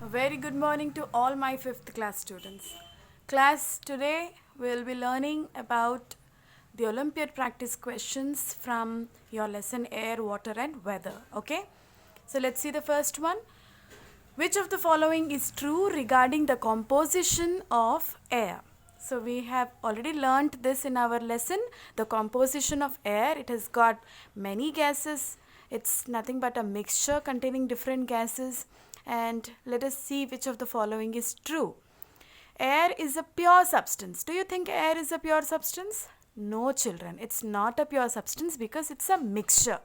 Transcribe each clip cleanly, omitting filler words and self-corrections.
A very good morning to all my 5th class students. Class, today we'll be learning about the Olympiad practice questions from your lesson Air, Water and Weather. Okay? So let's see the first one. Which of the following is true regarding the composition of air? So we have already learnt this in our lesson. The composition of air, it has got many gases. It's nothing but a mixture containing different gases. And let us see which of the following is true. Air is a pure substance. Do you think air is a pure substance? No, children. It's not a pure substance because it's a mixture.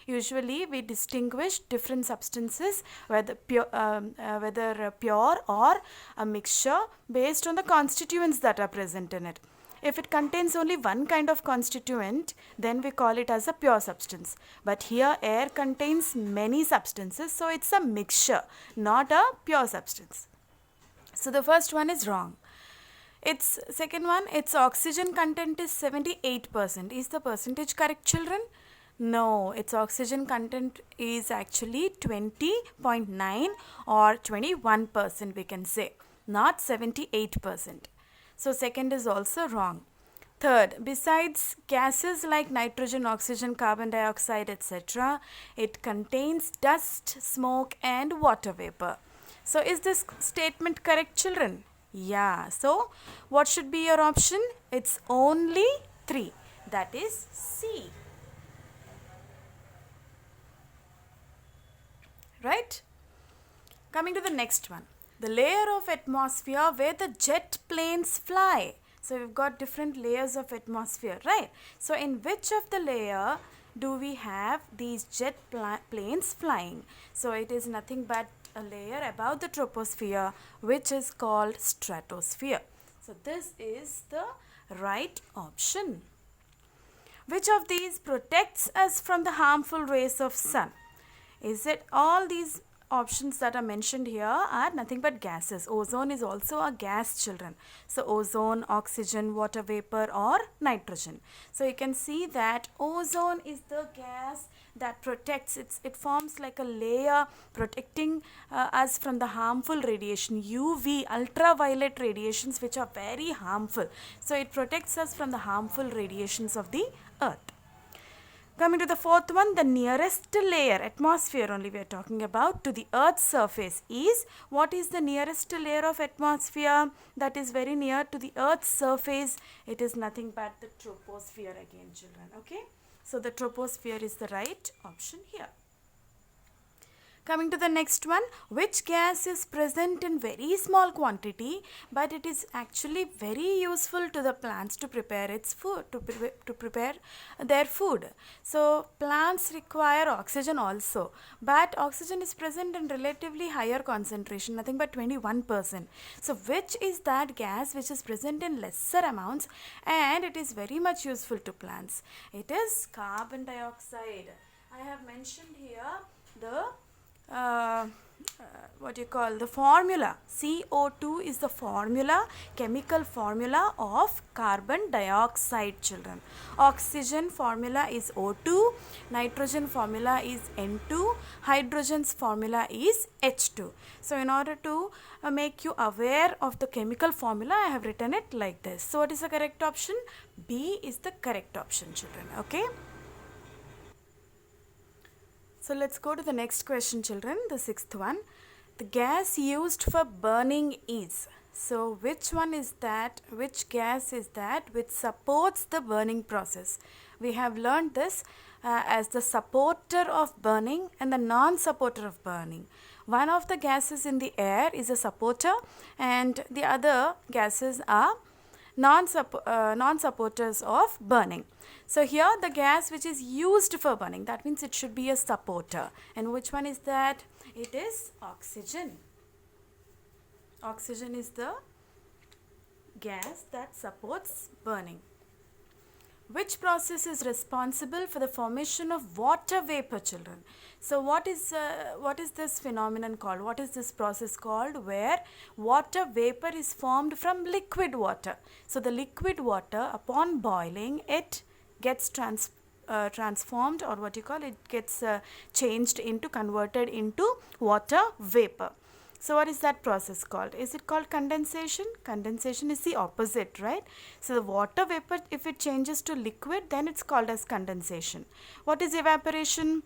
Usually, we distinguish different substances, whether pure or a mixture, based on the constituents that are present in it. If it contains only one kind of constituent, then we call it as a pure substance. But here, air contains many substances, so it's a mixture, not a pure substance. So the first one is wrong. Its second one, its oxygen content is 78%. Is the percentage correct, children? No, its oxygen content is actually 20.9 or 21%, we can say, not 78%. So second is also wrong. Third, besides gases like nitrogen, oxygen, carbon dioxide, etc., it contains dust, smoke and water vapor. So is this statement correct, children? Yeah. So what should be your option? It's only 3. That is C. Right? Coming to the next one. The layer of atmosphere where the jet planes fly. So we've got different layers of atmosphere, right? So in which of the layer do we have these jet planes flying? So it is nothing but a layer above the troposphere, which is called stratosphere. So this is the right option. Which of these protects us from the harmful rays of sun? Is it all these options that are mentioned here are nothing but gases? Ozone is also a gas, children. So ozone, oxygen, water vapor or nitrogen. So you can see that ozone is the gas that protects. It forms like a layer protecting us from the harmful radiation, UV, ultraviolet radiations, which are very harmful. So it protects us from the harmful radiations of the earth. Coming to the fourth one, the nearest layer, atmosphere only we are talking about, to the earth's surface is, what is the nearest layer of atmosphere that is very near to the earth's surface? It is nothing but the troposphere again, children. Okay. So the troposphere is the right option here. Coming to the next one, which gas is present in very small quantity, but it is actually very useful to the plants to prepare its food, to prepare their food. So plants require oxygen also, but oxygen is present in relatively higher concentration, nothing but 21%. So which is that gas which is present in lesser amounts and it is very much useful to plants? It is carbon dioxide. I have mentioned here the the formula. CO2 is the formula, chemical formula of carbon dioxide, children. Oxygen formula is O2, nitrogen formula is N2, hydrogen's formula is H2. So in order to make you aware of the chemical formula, I have written it like this. So what is the correct option? B is the correct option, children. Okay. So let's go to the next question, children, the sixth one. The gas used for burning is. So which one is that? Which gas is that which supports the burning process? We have learned this as the supporter of burning and the non-supporter of burning. One of the gases in the air is a supporter and the other gases are non-supporters of burning. So here the gas which is used for burning, that means it should be a supporter. And which one is that? It is oxygen. Oxygen is the gas that supports burning. Which process is responsible for the formation of water vapor, children? So what is this phenomenon called? What is this process called where water vapor is formed from liquid water? So the liquid water, upon boiling, it gets transformed, or what you call it, gets converted into water vapor. So what is that process called? Is it called condensation? Condensation is the opposite, right? So the water vapor, if it changes to liquid, then it's called as condensation. What is evaporation?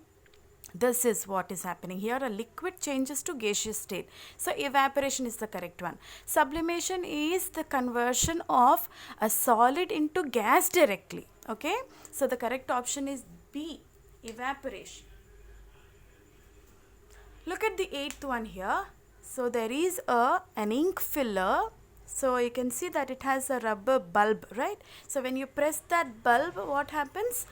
This is what is happening here. A liquid changes to gaseous state. So evaporation is the correct one. Sublimation is the conversion of a solid into gas directly. Okay. So the correct option is B, evaporation. Look at the eighth one here. So there is an ink filler. So you can see that it has a rubber bulb, right? So when you press that bulb, what happens?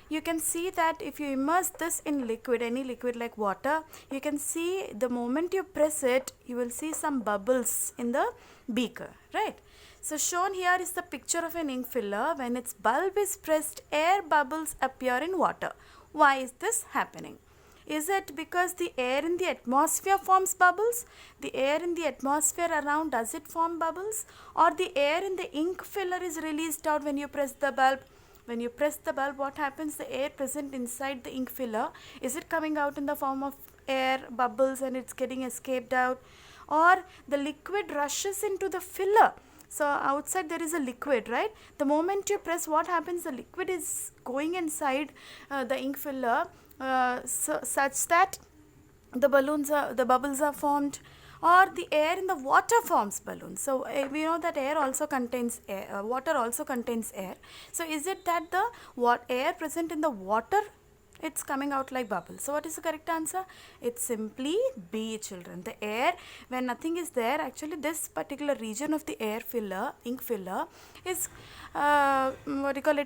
You can see that if you immerse this in liquid, any liquid like water, you can see the moment you press it, you will see some bubbles in the beaker, right? So shown here is the picture of an ink filler. When its bulb is pressed, air bubbles appear in water. Why is this happening? Is it because the air in the atmosphere forms bubbles? The air in the atmosphere around, does it form bubbles? Or the air in the ink filler is released out when you press the bulb? When you press the bulb, what happens? The air present inside the ink filler, is it coming out in the form of air bubbles and it's getting escaped out? Or the liquid rushes into the filler? So outside there is a liquid, right? The moment you press, what happens? The liquid is going inside the ink filler such that the bubbles are formed, or the air in the water forms balloons. So we know that air also contains air, water also contains air. So is it that the air present in the water, it's coming out like bubbles? So what is the correct answer? It's simply B, children. The air, when nothing is there, actually this particular region of the air filler, ink filler, is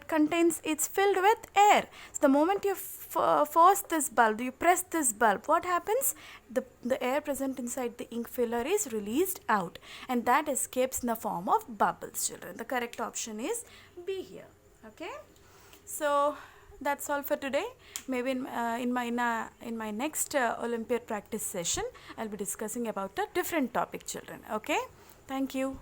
contains, it's filled with air. So the moment you force this bulb, you press this bulb, what happens? The air present inside the ink filler is released out, and that escapes in the form of bubbles, children. The correct option is B here. Okay, so that's all for today. Maybe in my next Olympiad practice session, I'll be discussing about a different topic, children. Okay, thank you.